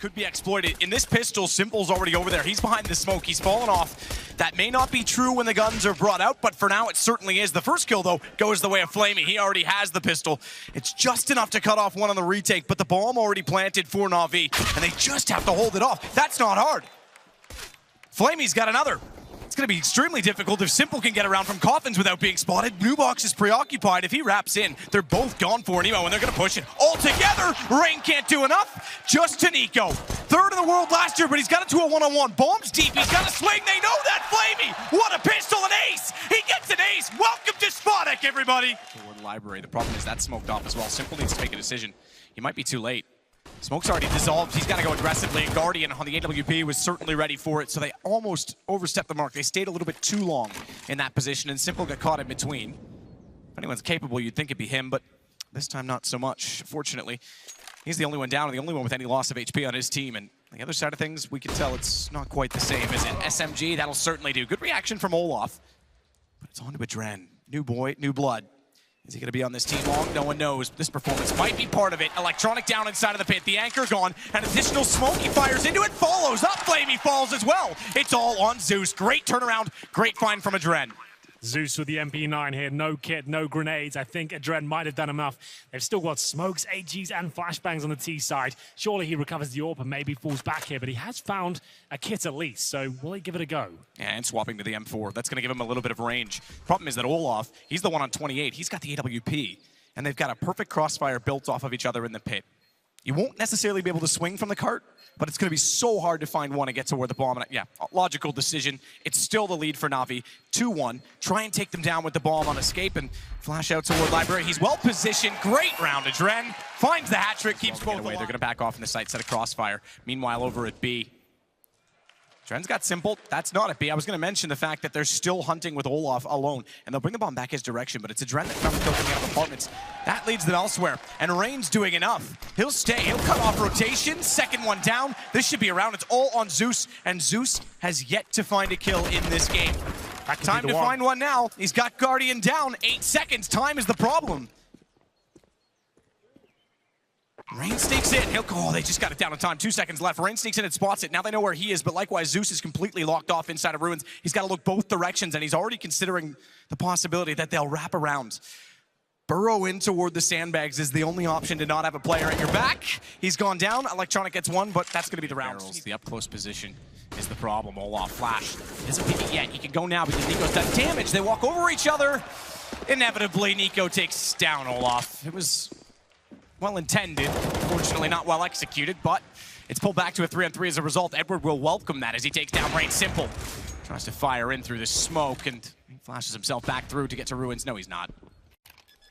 could be exploited. In this pistol, Simple's already over there. He's behind the smoke. He's fallen off. That may not be true when the guns are brought out, but for now it certainly is. The first kill, though, goes the way of Flamey. He already has the pistol. It's just enough to cut off one on the retake, but the bomb already planted for Navi, and they just have to hold it off. That's not hard. Flamey's got another. It's going to be extremely difficult if Simple can get around from coffins without being spotted. Nubox is preoccupied. If he wraps in, they're both gone for an emo, and they're going to push it all together. Rain can't do enough. Just to Nico. Third in the world last year, but he's got it to a one-on-one. Bombs deep. He's got a swing. They know that. Flamey. What a pistol. An ace. He gets an ace. Welcome to Spottic, everybody. Toward library. The problem is that's smoked off as well. Simple needs to make a decision. He might be too late. Smoke's already dissolved. He's got to go aggressively. And Guardian on the AWP was certainly ready for it, so they almost overstepped the mark. They stayed a little bit too long in that position, and Simple got caught in between. If anyone's capable, you'd think it'd be him, but this time not so much, fortunately. He's the only one down and the only one with any loss of HP on his team, and on the other side of things, we can tell it's not quite the same, is it? SMG, that'll certainly do. Good reaction from Olaf, but it's on to Adren. New boy, new blood. Is he going to be on this team long? No one knows. This performance might be part of it. Electronic down inside of the pit. The anchor gone. An additional smoke. He fires into it. Follows up. Flamey falls as well. It's all on Zeus. Great turnaround. Great find from Adren. Zeus with the MP9 here. No kit, no grenades. I think Adren might have done enough. They've still got smokes, AGs, and flashbangs on the T side. Surely he recovers the AWP and maybe falls back here, but he has found a kit at least, so will he give it a go? Yeah, and swapping to the M4. That's going to give him a little bit of range. Problem is that Olaf, he's the one on 28. He's got the AWP, and they've got a perfect crossfire built off of each other in the pit. You won't necessarily be able to swing from the cart, but it's going to be so hard to find one and get to where the bomb... Yeah, logical decision. It's still the lead for Navi. 2-1. Try and take them down with the bomb on escape and flash out toward library. He's well positioned. Great round. Adren finds the hat trick, keeps both away. They're going to back off in the site, set a crossfire. Meanwhile, over at B. Adren's got Simple. That's not at B. I was going to mention the fact that they're still hunting with Olaf alone, and they'll bring the bomb back his direction, but it's Adren that comes filtering out of apartments. That leads them elsewhere, and Rain's doing enough. He'll stay. He'll cut off rotation. Second one down. This should be around. It's all on Zeus, and Zeus has yet to find a kill in this game. Time to find one now. He's got Guardian down. 8 seconds. Time is the problem. Rain sneaks in. Oh, they just got it down in time. 2 seconds left. Rain sneaks in and spots it. Now they know where he is, but likewise, Zeus is completely locked off inside of Ruins. He's got to look both directions, and he's already considering the possibility that they'll wrap around. Burrow in toward the sandbags is the only option to not have a player at your back. He's gone down. Electronic gets one, but that's going to be the round. The up-close position is the problem. Olaf flash. He doesn't pick it yet. He can go now because Nico's done damage. They walk over each other. Inevitably, Nico takes down Olaf. It was... well intended, unfortunately not well executed, but it's pulled back to a 3-on-3 as a result. Edward will welcome that as he takes down Rain. Simple tries to fire in through the smoke, and he flashes himself back through to get to Ruins. No, he's not.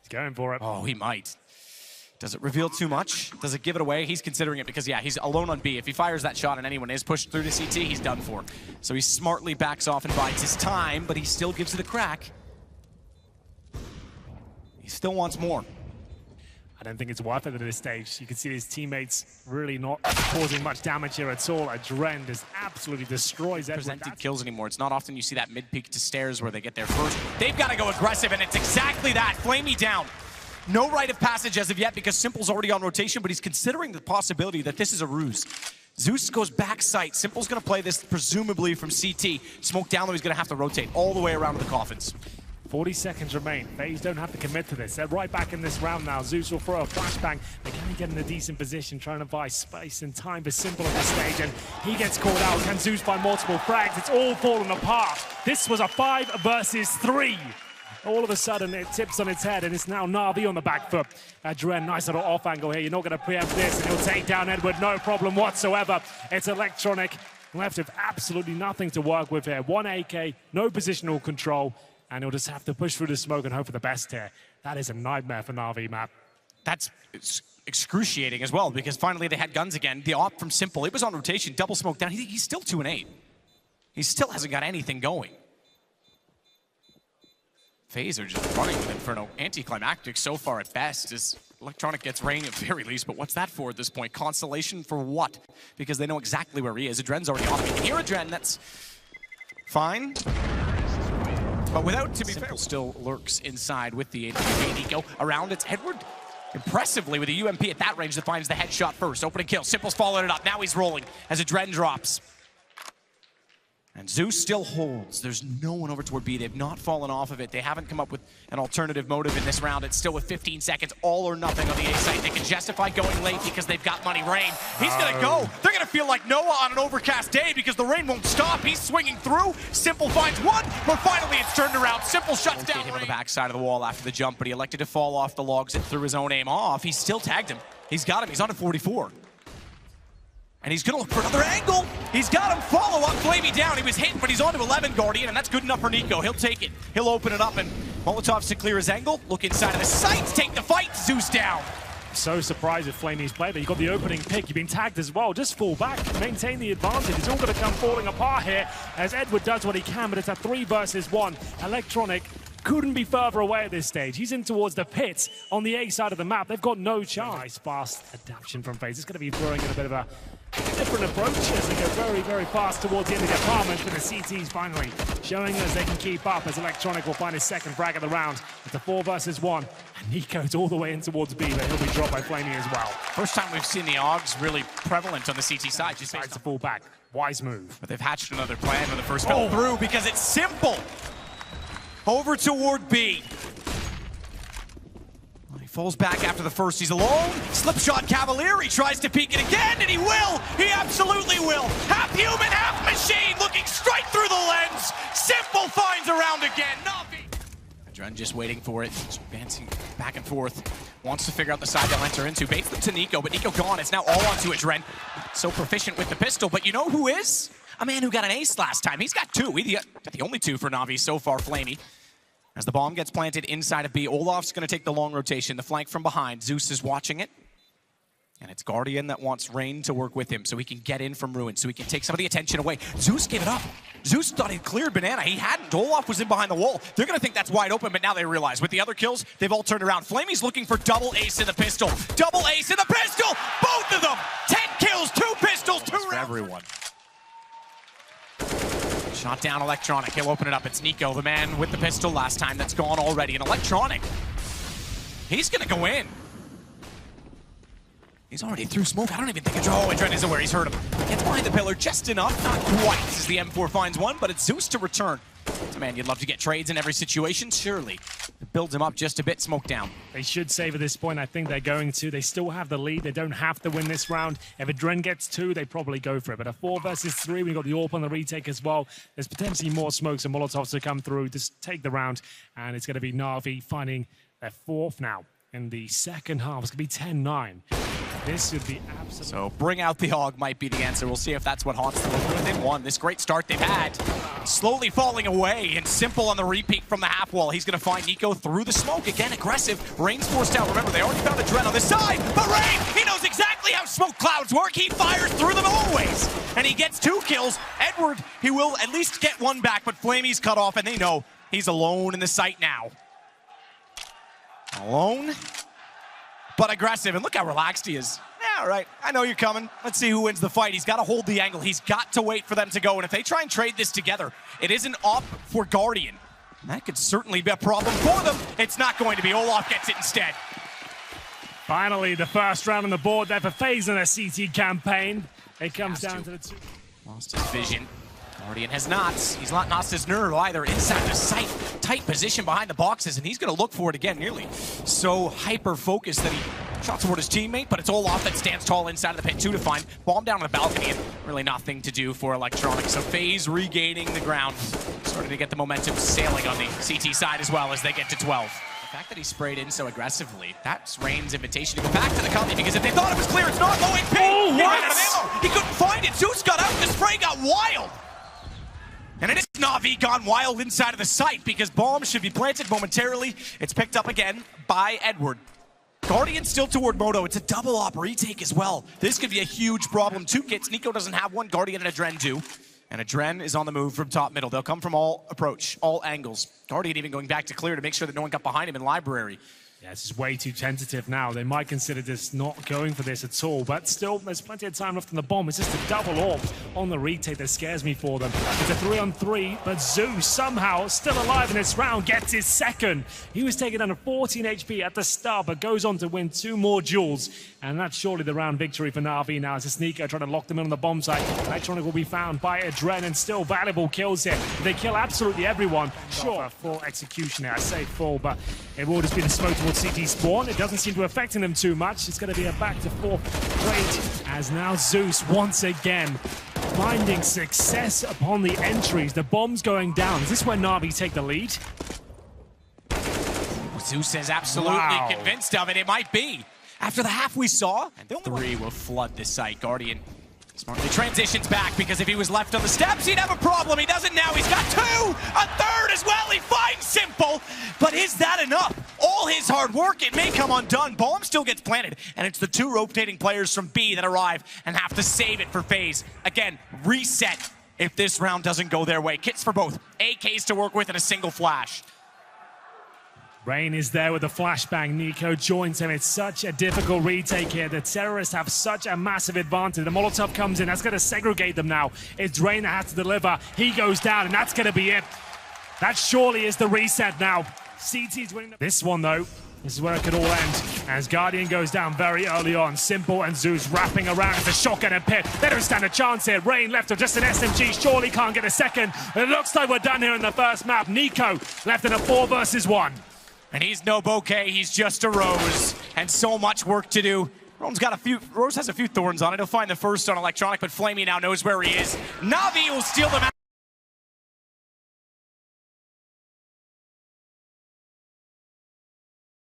He's going for it. Oh, he might. Does it reveal too much? Does it give it away? He's considering it because, yeah, he's alone on B. If he fires that shot and anyone is pushed through to CT, he's done for. So he smartly backs off and bides his time, but he still gives it a crack. He still wants more. I don't think it's worth it at this stage. You can see his teammates really not causing much damage here at all. Adren just absolutely destroys Edward. Presented kills anymore. It's not often you see that mid-peak to stairs where they get there first. They've got to go aggressive, and it's exactly that. Flamey down. No rite of passage as of yet because Simple's already on rotation, but he's considering the possibility that this is a ruse. Zeus goes back site. Simple's going to play this presumably from CT. Smoke down, though, he's going to have to rotate all the way around to the coffins. 40 seconds remain. Faze don't have to commit to this. They're right back in this round now. Zeus will throw a flashbang. They can get in a decent position, trying to buy space and time for Simple at this stage, and he gets caught out. Can Zeus find multiple frags? It's all falling apart. This was a 5 versus 3. All of a sudden, it tips on its head, and it's now Navi on the back foot. Adren, nice little off angle here. You're not going to preempt this, and he'll take down Edward, no problem whatsoever. It's Electronic, left with absolutely nothing to work with here. 1 AK, no positional control, and he'll just have to push through the smoke and hope for the best here. That is a nightmare for Navi, Map. That's excruciating as well, because finally they had guns again. The op from Simple, it was on rotation, double smoke down. He's still 2-8. He still hasn't got anything going. Faze are just running with Inferno. Anticlimactic so far at best, as Electronic gets Rain at very least, but what's that for at this point? Consolation for what? Because they know exactly where he is. Adren's already on him. You can hear Adren, that's fine. But without, to be fair, still lurks inside with the AWP. Nico around, it's Edward impressively with the UMP at that range that finds the headshot first. Opening kill, Simple's following it up. Now he's rolling as Adren drops. And Zeus still holds. There's no one over toward B. They've not fallen off of it. They haven't come up with an alternative motive in this round. It's still with 15 seconds, all or nothing on the A site. They can justify going late because they've got money. Rain, he's gonna go. They're gonna feel like Noah on an overcast day because the rain won't stop. He's swinging through. Simple finds one, but finally it's turned around. Simple shuts down him on the backside of the wall after the jump, but he elected to fall off the logs and threw his own aim off. He still tagged him. He's got him. He's on to 44. And he's gonna look for another angle. He's got him, follow up, Flamey down. He was hit, but he's on to 11, Guardian, and that's good enough for Nico. He'll take it. He'll open it up, and Molotov's to clear his angle. Look inside of the sights, take the fight, Zeus down. So surprised with Flamey's play, but you got the opening pick. You've been tagged as well. Just fall back, maintain the advantage. It's all gonna come falling apart here as Edward does what he can, but it's a 3 versus 1. Electronic couldn't be further away at this stage. He's in towards the pit on the A side of the map. They've got no chance. Fast adaptation from Faze. It's going to be throwing in a bit of a different approach as they go very, very fast towards the end of the apartment, but the CT's finally showing us they can keep up as Electronic will find his second frag of the round. It's a 4 versus 1, and Nico's all the way in towards B, but he'll be dropped by Flamey as well. First time we've seen the AUGs really prevalent on the CT side. Just Decides to fall back. Wise move. But they've hatched another plan when the first fell through because it's Simple. Over toward B. He falls back after the first. He's alone. Slip shot Cavalier. He tries to peek it again, and he will. He absolutely will. Half human, half machine, looking straight through the lens. Simple finds a round again. Navi. Adren just waiting for it. Advancing back and forth. Wants to figure out the side they'll enter into. Baits them to Nico, but Nico gone. It's now all onto Adren. So proficient with the pistol, but you know who is? A man who got an ace last time. He's got 2. He got the only 2 for Navi so far, Flamey. As the bomb gets planted inside of B, Olaf's going to take the long rotation, the flank from behind. Zeus is watching it. And it's Guardian that wants Rain to work with him so he can get in from Ruin, so he can take some of the attention away. Zeus gave it up. Zeus thought he'd cleared Banana. He hadn't. Olaf was in behind the wall. They're going to think that's wide open, but now they realize with the other kills, they've all turned around. Flamey's looking for double ace in the pistol. Double ace in the pistol! Both of them! 10 kills, 2 pistols, 2 rounds. For everyone. Shot down Electronic. He'll open it up. It's Nico, the man with the pistol last time. That's gone already. And Electronic, he's going to go in. He's already through smoke. I don't even think Adren is aware he's hurt him. Gets behind the pillar just enough. Not quite as the M4 finds one, but it's Zeus to return. It's a man you'd love to get trades in every situation. Surely. It builds him up just a bit. Smoke down. They should save at this point. I think they're going to. They still have the lead. They don't have to win this round. If Adren gets 2, they probably go for it. But a 4 versus 3, we've got the AWP on the retake as well. There's potentially more smokes and Molotovs to come through. Just take the round. And it's going to be Navi finding their 4th now in the second half. It's going to be 10-9. This should be absolutely... So bring out the AUG might be the answer. We'll see if that's what haunts them. Within 1, this great start they've had. Slowly falling away, and Simple on the repeat from the half wall. He's going to find Nico through the smoke. Again, aggressive. Rain's forced out. Remember, they already found Adren on this side, but Rain, he knows exactly how smoke clouds work. He fires through them always, and he gets 2 kills. Edward, he will at least get 1 back, but Flamey's cut off, and they know he's alone in the site now. Alone, but aggressive, and look how relaxed he is. Yeah, all right, I know you're coming. Let's see who wins the fight. He's got to hold the angle. He's got to wait for them to go, and if they try and trade this together, it is an op for Guardian. That could certainly be a problem for them. It's not going to be. Olaf gets it instead. Finally, the first round on the board there for Faze in their CT campaign. It comes down to the 2. Lost his vision. Guardian has not. He's not lost his nerve either. Inside the sight, tight position behind the boxes, and he's going to look for it again. Nearly so hyper-focused that he shot toward his teammate, but it's Olaf that stands tall inside of the pit. 2 to find. Bomb down on the balcony, and really nothing to do for Electronic. So Faze regaining the ground. Starting to get the momentum sailing on the CT side as well as they get to 12. The fact that he sprayed in so aggressively, that's Rain's invitation to go back to the company, because if they thought it was clear, it's not. Low HP! Oh, he ran out of ammo. He couldn't find it. Zeus got out, the spray got wild. And it is Navi gone wild inside of the site because bombs should be planted momentarily. It's picked up again by Edward. Guardian still toward Moto. It's a double op retake as well. This could be a huge problem. 2 kits. Nico doesn't have one. Guardian and Adren do. And Adren is on the move from top middle. They'll come from all approach, all angles. Guardian even going back to clear to make sure that no one got behind him in library. Yeah, this is way too tentative now. They might consider this not going for this at all, but still, there's plenty of time left on the bomb. It's just a double AWP on the retake that scares me for them. It's a 3-on-3, but Zeus somehow still alive in this round, gets his second. He was taken down to 14 HP at the start, but goes on to win 2 more duels, and that's surely the round victory for Navi now. As a sneaker trying to lock them in on the bomb site. Electronic will be found by Adren, and still valuable kills here. They kill absolutely everyone. Sure, full execution here. I say full, but it will just be the smoke towards CT spawn. It doesn't seem to affect them too much. It's going to be a back to 4th rate, as now Zeus once again finding success upon the entries. The bomb's going down. Is this where Navi take the lead? Zeus is absolutely convinced of it. It might be. After the half we saw, and 3 will flood the site. Guardian smartly transitions back, because if he was left on the steps, he'd have a problem. He doesn't now. He's got 2, a 3rd as well. He finds Simple, but is that enough? All his hard work, it may come undone. Bomb still gets planted, and it's the 2 rotating players from B that arrive and have to save it for Faze. Again, reset if this round doesn't go their way. Kits for both, AKs to work with, and a single flash. Rain is there with a flashbang. Nico joins him. It's such a difficult retake here. The terrorists have such a massive advantage. The Molotov comes in. That's going to segregate them now. It's Rain that has to deliver. He goes down, and that's going to be it. That surely is the reset now. CT's winning. This one, though, this is where it could all end. As Guardian goes down very early on. Simple and Zeus wrapping around as a shotgun and pit. They don't stand a chance here. Rain left with just an SMG. Surely can't get a second. It looks like we're done here in the first map. Nico left in a 4 versus 1. And he's no bouquet, he's just a rose. And so much work to do. Rose has a few thorns on it. He'll find the first on Electronic, but Flamey now knows where he is. Navi will steal them out.